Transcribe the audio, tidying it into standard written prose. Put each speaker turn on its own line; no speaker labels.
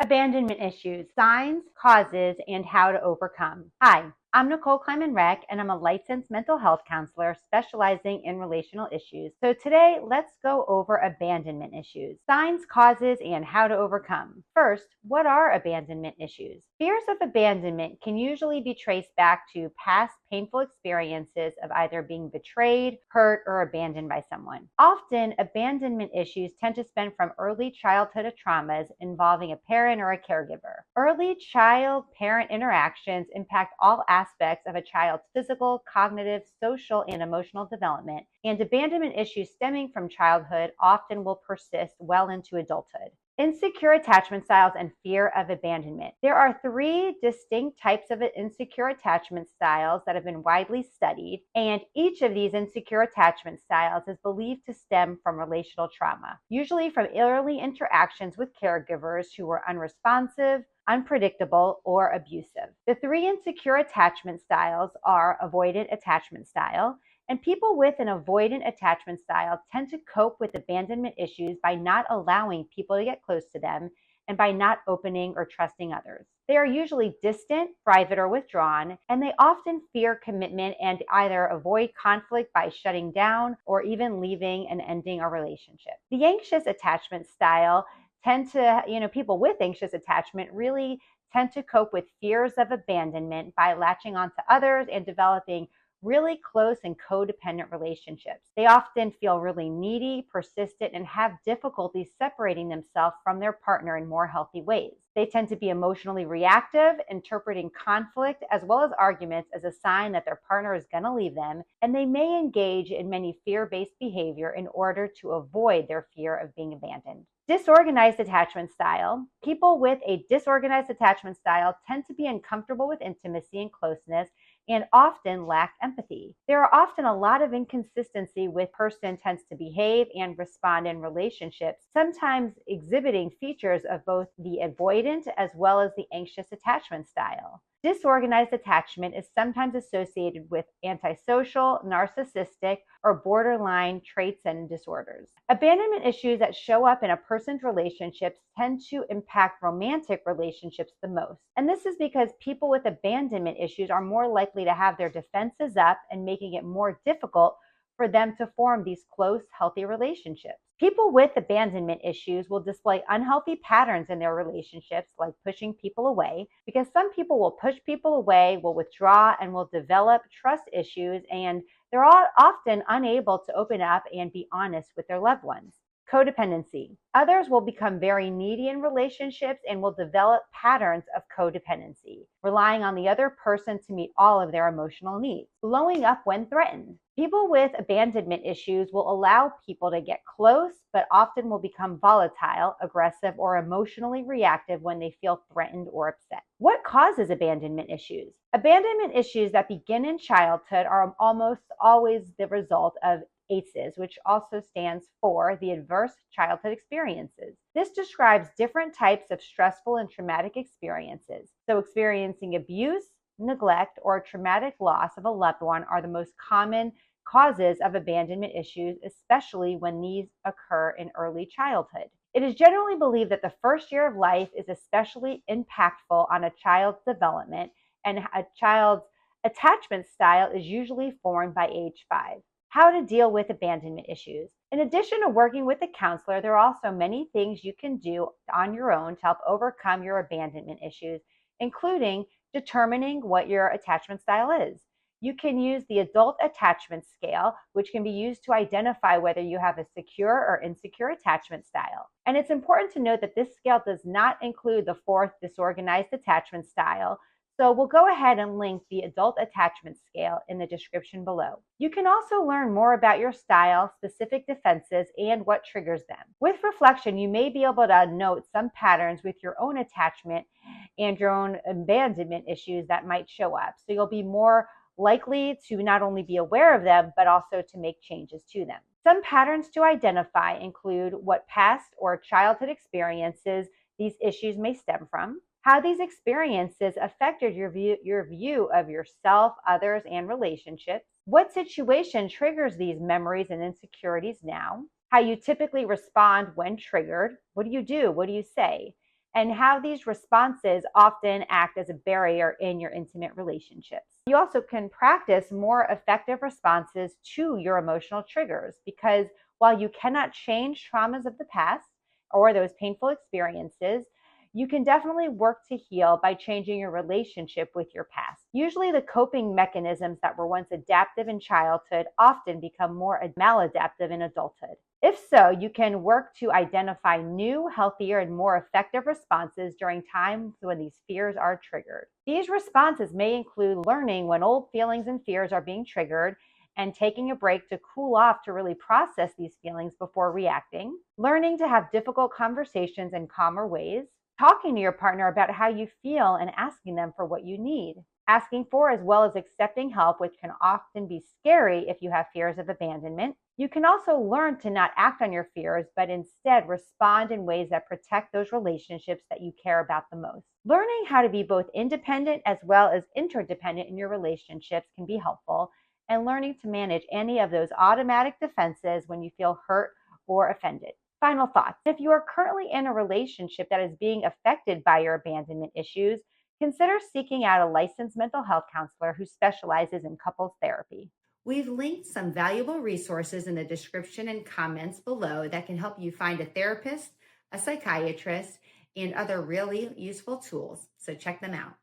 Abandonment issues, signs, causes, and how to overcome. Hi, I'm Nicole Kleiman-Reck, and I'm a licensed mental health counselor specializing in relational issues. So today, let's go over abandonment issues, signs, causes, and how to overcome. First, what are abandonment issues? Fears of abandonment can usually be traced back to past painful experiences of either being betrayed, hurt, or abandoned by someone. Often, abandonment issues tend to stem from early childhood traumas involving a parent or a caregiver. Early child-parent interactions impact all aspects of a child's physical, cognitive, social, and emotional development, and abandonment issues stemming from childhood often will persist well into adulthood. Insecure attachment styles and fear of abandonment. There are three distinct types of insecure attachment styles that have been widely studied, and each of these insecure attachment styles is believed to stem from relational trauma, usually from early interactions with caregivers who were unresponsive, unpredictable, or abusive. The three insecure attachment styles are avoidant attachment style, and people with an avoidant attachment style tend to cope with abandonment issues by not allowing people to get close to them and by not opening or trusting others. They are usually distant, private, or withdrawn, and they often fear commitment and either avoid conflict by shutting down or even leaving and ending a relationship. The anxious attachment style people with anxious attachment really tend to cope with fears of abandonment by latching onto others and developing really close and codependent relationships. They often feel really needy, persistent, and have difficulty separating themselves from their partner in more healthy ways. They tend to be emotionally reactive, interpreting conflict as well as arguments as a sign that their partner is going to leave them, and they may engage in many fear-based behavior in order to avoid their fear of being abandoned. Disorganized attachment style. People with a disorganized attachment style tend to be uncomfortable with intimacy and closeness and often lack empathy. There are often a lot of inconsistency with person tends to behave and respond in relationships, sometimes exhibiting features of both the avoidant as well as the anxious attachment style. Disorganized attachment is sometimes associated with antisocial, narcissistic, or borderline traits and disorders. Abandonment issues that show up in a person's relationships tend to impact romantic relationships the most. And this is because people with abandonment issues are more likely to have their defenses up and making it more difficult for them to form these close, healthy relationships. People with abandonment issues will display unhealthy patterns in their relationships, like pushing people away, because some people will push people away, will withdraw, and will develop trust issues, and they're often unable to open up and be honest with their loved ones. Codependency. Others will become very needy in relationships and will develop patterns of codependency, relying on the other person to meet all of their emotional needs. Blowing up when threatened. People with abandonment issues will allow people to get close, but often will become volatile, aggressive, or emotionally reactive when they feel threatened or upset. What causes abandonment issues? Abandonment issues that begin in childhood are almost always the result of ACEs, which also stands for the Adverse Childhood Experiences. This describes different types of stressful and traumatic experiences. So experiencing abuse, neglect, or traumatic loss of a loved one are the most common causes of abandonment issues, especially when these occur in early childhood. It is generally believed that the first year of life is especially impactful on a child's development, and a child's attachment style is usually formed by age 5. How to deal with abandonment issues. In addition to working with a counselor, there are also many things you can do on your own to help overcome your abandonment issues, including determining what your attachment style is. You can use the adult attachment scale, which can be used to identify whether you have a secure or insecure attachment style. And it's important to note that this scale does not include the fourth disorganized attachment style. So we'll go ahead and link the adult attachment scale in the description below. You can also learn more about your style, specific defenses, and what triggers them. With reflection, you may be able to note some patterns with your own attachment and your own abandonment issues that might show up. So you'll be more likely to not only be aware of them, but also to make changes to them. Some patterns to identify include what past or childhood experiences these issues may stem from, how these experiences affected your view of yourself, others, and relationships, what situation triggers these memories and insecurities now, how you typically respond when triggered, what do you do, what do you say, and how these responses often act as a barrier in your intimate relationships. You also can practice more effective responses to your emotional triggers because while you cannot change traumas of the past or those painful experiences, you can definitely work to heal by changing your relationship with your past. Usually, the coping mechanisms that were once adaptive in childhood often become more maladaptive in adulthood. If so, you can work to identify new, healthier, and more effective responses during times when these fears are triggered. These responses may include learning when old feelings and fears are being triggered and taking a break to cool off to really process these feelings before reacting, learning to have difficult conversations in calmer ways, talking to your partner about how you feel and asking them for what you need, asking for as well as accepting help, which can often be scary if you have fears of abandonment. You can also learn to not act on your fears, but instead respond in ways that protect those relationships that you care about the most. Learning how to be both independent as well as interdependent in your relationships can be helpful, and learning to manage any of those automatic defenses when you feel hurt or offended. Final thoughts. If you are currently in a relationship that is being affected by your abandonment issues, consider seeking out a licensed mental health counselor who specializes in couples therapy. We've linked some valuable resources in the description and comments below that can help you find a therapist, a psychiatrist, and other really useful tools. So check them out.